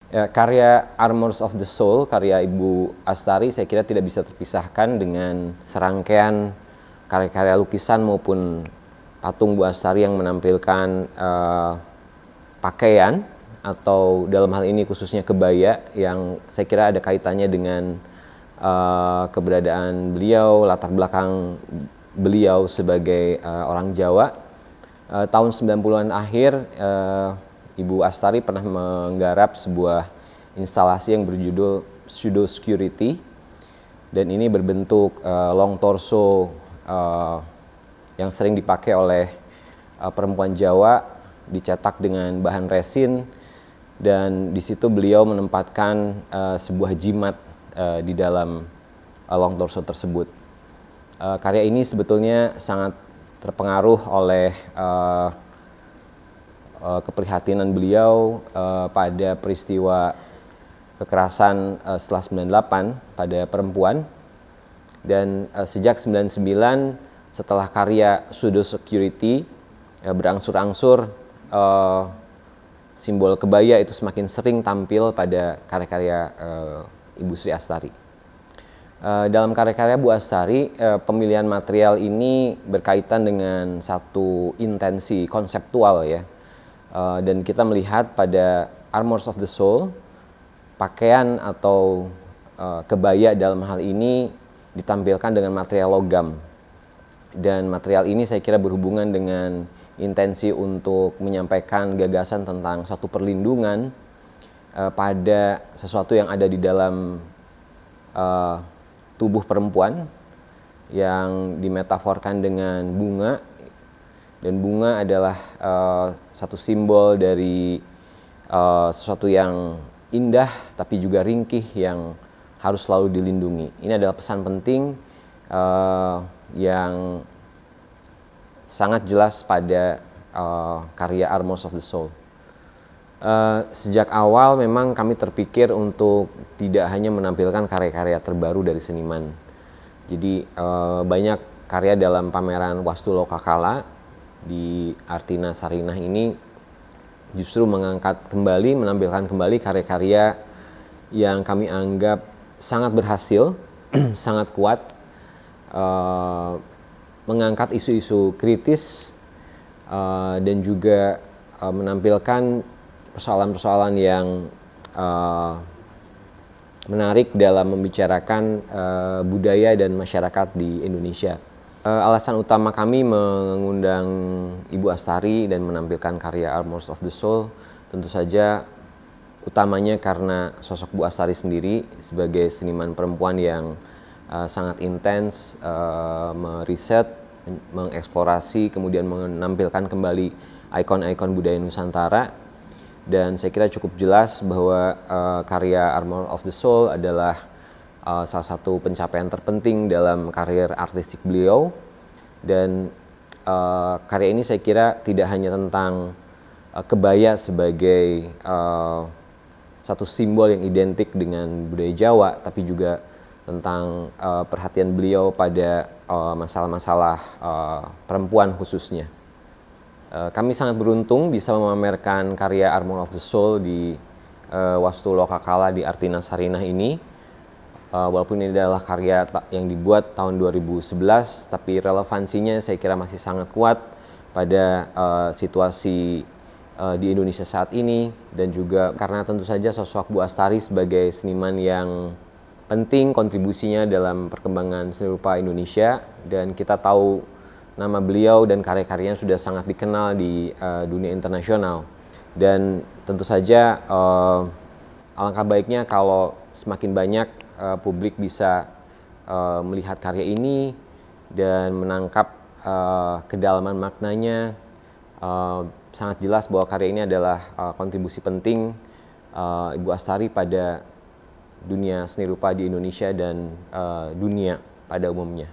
Ya, karya Armors of the Soul, karya Ibu Astari, saya kira tidak bisa terpisahkan dengan serangkaian karya-karya lukisan maupun patung Bu Astari yang menampilkan pakaian atau dalam hal ini khususnya kebaya yang saya kira ada kaitannya dengan keberadaan beliau, latar belakang beliau sebagai orang Jawa. Tahun 90-an akhir, Ibu Astari pernah menggarap sebuah instalasi yang berjudul Pseudo Security, dan ini berbentuk long torso yang sering dipakai oleh perempuan Jawa, dicetak dengan bahan resin, dan di situ beliau menempatkan sebuah jimat di dalam long torso tersebut. Karya ini sebetulnya sangat terpengaruh oleh keprihatinan beliau pada peristiwa kekerasan setelah 98 pada perempuan, dan sejak 99 setelah karya Pseudo Security berangsur-angsur simbol kebaya itu semakin sering tampil pada karya-karya Ibu Sri Astari. Dalam karya-karya Bu Astari, pemilihan material ini berkaitan dengan satu intensi konseptual ya. Dan kita melihat pada Armors of the Soul, pakaian atau kebaya dalam hal ini ditampilkan dengan material logam. Dan material ini saya kira berhubungan dengan intensi untuk menyampaikan gagasan tentang suatu perlindungan pada sesuatu yang ada di dalam tubuh perempuan yang dimetaforkan dengan bunga. Dan bunga adalah satu simbol dari sesuatu yang indah tapi juga ringkih yang harus selalu dilindungi. Ini adalah pesan penting yang sangat jelas pada karya Armors of the Soul. Sejak awal memang kami terpikir untuk tidak hanya menampilkan karya-karya terbaru dari seniman. Jadi banyak karya dalam pameran Wastu Lokakala di Artina Sarinah ini justru mengangkat kembali, menampilkan kembali karya-karya yang kami anggap sangat berhasil, sangat kuat, mengangkat isu-isu kritis dan juga menampilkan persoalan-persoalan yang menarik dalam membicarakan budaya dan masyarakat di Indonesia. Alasan utama kami mengundang Ibu Astari dan menampilkan karya Armors of the Soul tentu saja utamanya karena sosok Bu Astari sendiri sebagai seniman perempuan yang sangat intens meriset, mengeksplorasi, kemudian menampilkan kembali ikon-ikon budaya Nusantara. Dan saya kira cukup jelas bahwa karya Armor of the Soul adalah salah satu pencapaian terpenting dalam karir artistik beliau. Dan karya ini saya kira tidak hanya tentang kebaya sebagai satu simbol yang identik dengan budaya Jawa, tapi juga tentang perhatian beliau pada masalah-masalah perempuan khususnya. Kami sangat beruntung bisa memamerkan karya Armor of the Soul di Wastu Lokakala di Artina Sarinah ini. Walaupun ini adalah karya yang dibuat tahun 2011, tapi relevansinya saya kira masih sangat kuat pada situasi di Indonesia saat ini, dan juga karena tentu saja sosok Bu Astari sebagai seniman yang penting kontribusinya dalam perkembangan seni rupa Indonesia, dan kita tahu nama beliau dan karya-karyanya sudah sangat dikenal di dunia internasional. Dan tentu saja alangkah baiknya kalau semakin banyak publik bisa melihat karya ini dan menangkap kedalaman maknanya. Sangat jelas bahwa karya ini adalah kontribusi penting Ibu Astari pada dunia seni rupa di Indonesia dan dunia pada umumnya.